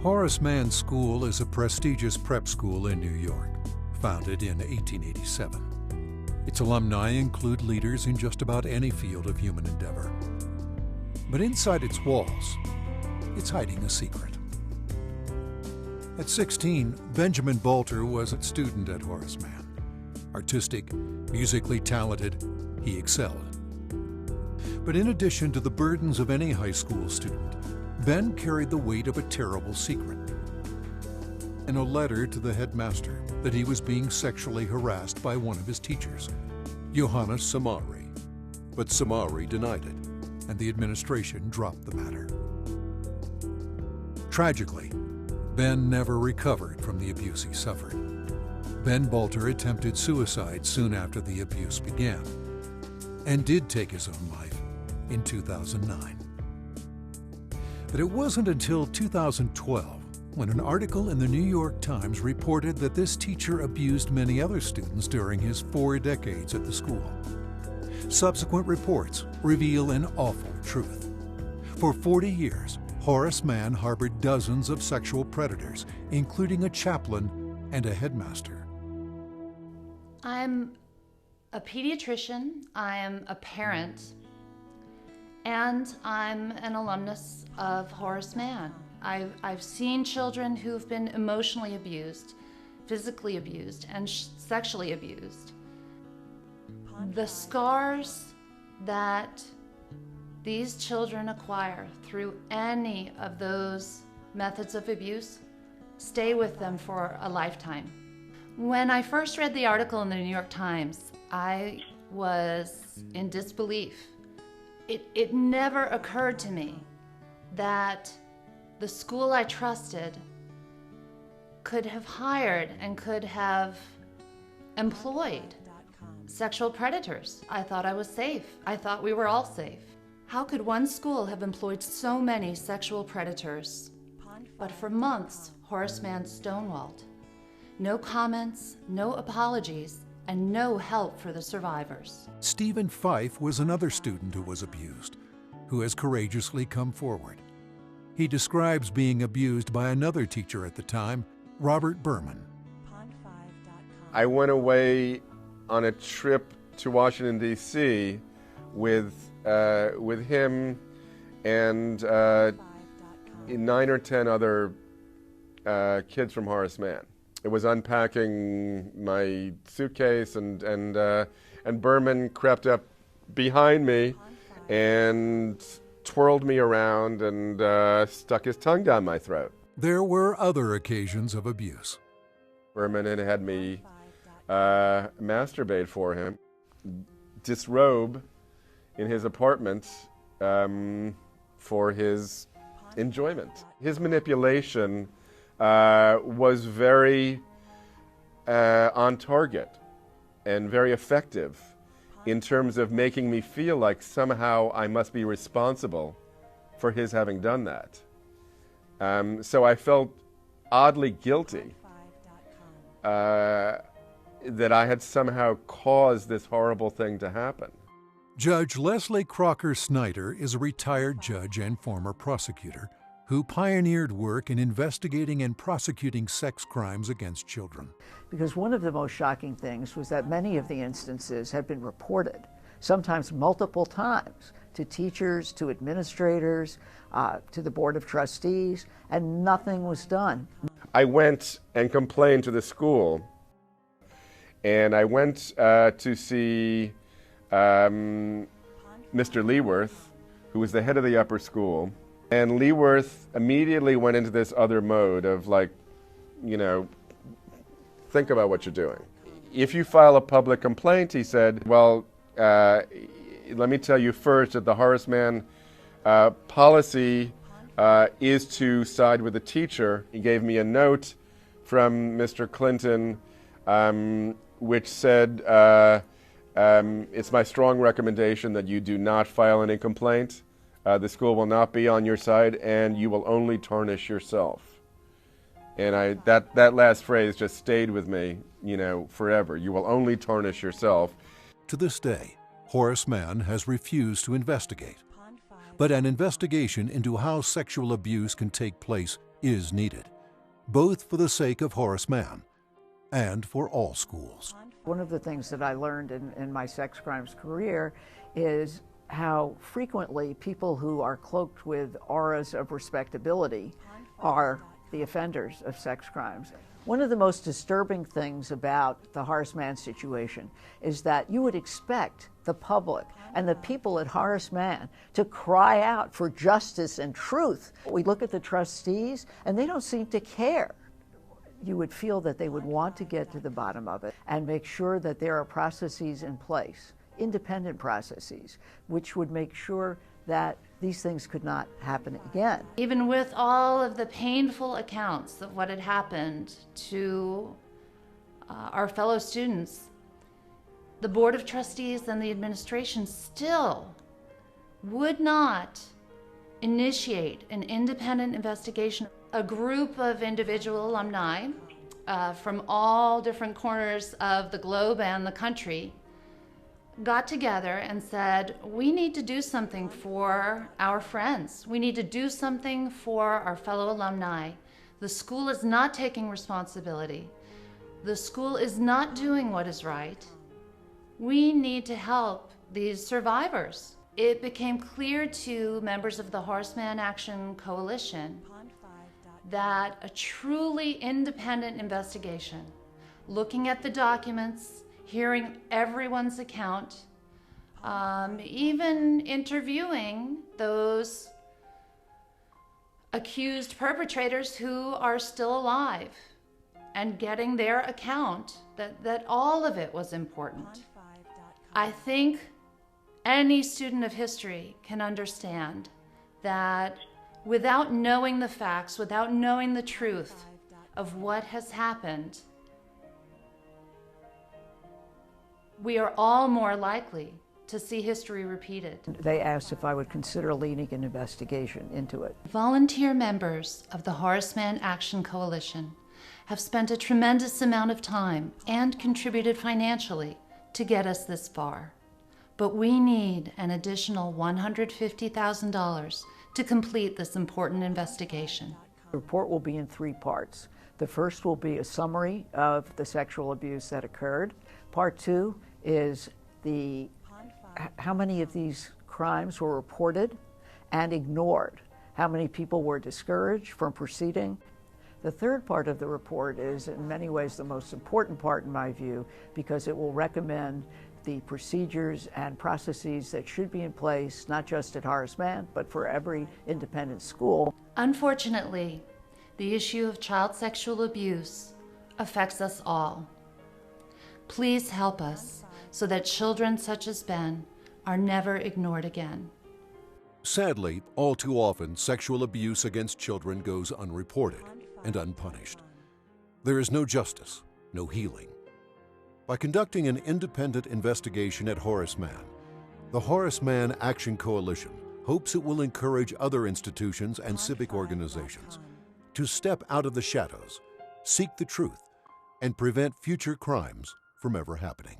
Horace Mann School is a prestigious prep school in New York, founded in 1887. Its alumni include leaders in just about any field of human endeavor. But inside its walls, it's hiding a secret. At 16, Benjamin Bolter was a student at Horace Mann. Artistic, musically talented, he excelled. But in addition to the burdens of any high school student, Ben carried the weight of a terrible secret. In a letter to the headmaster that he was being sexually harassed by one of his teachers, Johannes Samari. But Samari denied it, and the administration dropped the matter. Tragically, Ben never recovered from the abuse he suffered. Ben Bolter attempted suicide soon after the abuse began, and did take his own life in 2009. But it wasn't until 2012 when an article in the New York Times reported that this teacher abused many other students during his 4 decades at the school. Subsequent reports reveal an awful truth. For 40 years, Horace Mann harbored dozens of sexual predators, including a chaplain and a headmaster. I'm a pediatrician, I am a parent, and I'm an alumnus of Horace Mann. I've seen children who've been emotionally abused, physically abused, and sexually abused. The scars that these children acquire through any of those methods of abuse stay with them for a lifetime. When I first read the article in the New York Times, I was in disbelief. It never occurred to me that the school I trusted could have hired and could have employed sexual predators. I thought I was safe. I thought we were all safe. How could one school have employed so many sexual predators? But for months, Horace Mann stonewalled. No comments, no apologies, and no help for the survivors. Stephen Fife was another student who was abused, who has courageously come forward. He describes being abused by another teacher at the time, Robert Berman. I went away on a trip to Washington, D.C. with him and 9 or 10 other kids from Horace Mann. It was unpacking my suitcase, and Berman crept up behind me and twirled me around and stuck his tongue down my throat. There were other occasions of abuse. Berman had me masturbate for him, disrobe in his apartment for his enjoyment. His manipulation was very on target and very effective in terms of making me feel like somehow I must be responsible for his having done that. So I felt oddly guilty that I had somehow caused this horrible thing to happen. Judge Leslie Crocker Snyder is a retired judge and former prosecutor who pioneered work in investigating and prosecuting sex crimes against children. Because one of the most shocking things was that many of the instances had been reported, sometimes multiple times, to teachers, to administrators, to the Board of Trustees, and nothing was done. I went and complained to the school, and I went to see Mr. Leaworth, who was the head of the upper school. And Leaworth immediately went into this other mode of, like, you know, think about what you're doing. If you file a public complaint, he said, well, let me tell you first that the Horace Mann policy is to side with the teacher. He gave me a note from Mr. Clinton which said, it's my strong recommendation that you do not file any complaint. The school will not be on your side, and you will only tarnish yourself. And that last phrase just stayed with me, you know, forever. You will only tarnish yourself. To this day, Horace Mann has refused to investigate. But an investigation into how sexual abuse can take place is needed, both for the sake of Horace Mann and for all schools. One of the things that I learned in my sex crimes career is how frequently people who are cloaked with auras of respectability are the offenders of sex crimes. One of the most disturbing things about the Horace Mann situation is that you would expect the public and the people at Horace Mann to cry out for justice and truth. We look at the trustees and they don't seem to care. You would feel that they would want to get to the bottom of it and make sure that there are processes in place, independent processes, which would make sure that these things could not happen again. Even with all of the painful accounts of what had happened to our fellow students, the Board of Trustees and the administration still would not initiate an independent investigation. A group of individual alumni from all different corners of the globe and the country got together and said, we need to do something for our friends. We need to do something for our fellow alumni. The school is not taking responsibility. The school is not doing what is right. We need to help these survivors. It became clear to members of the Horace Mann Action Coalition that a truly independent investigation, looking at the documents, hearing everyone's account, even interviewing those accused perpetrators who are still alive and getting their account, that all of it was important. I think any student of history can understand that without knowing the facts, without knowing the truth of what has happened, we are all more likely to see history repeated. They asked if I would consider leading an investigation into it. Volunteer members of the Horace Mann Action Coalition have spent a tremendous amount of time and contributed financially to get us this far. But we need an additional $150,000 to complete this important investigation. The report will be in 3 parts. The first will be a summary of the sexual abuse that occurred. Part 2 is how many of these crimes were reported and ignored, how many people were discouraged from proceeding. The third part of the report is in many ways the most important part in my view, because it will recommend the procedures and processes that should be in place, not just at Horace Mann, but for every independent school. Unfortunately, the issue of child sexual abuse affects us all. Please help us so that children such as Ben are never ignored again. Sadly, all too often, sexual abuse against children goes unreported and unpunished. There is no justice, no healing. By conducting an independent investigation at Horace Mann, the Horace Mann Action Coalition hopes it will encourage other institutions and civic organizations to step out of the shadows, seek the truth, and prevent future crimes from ever happening.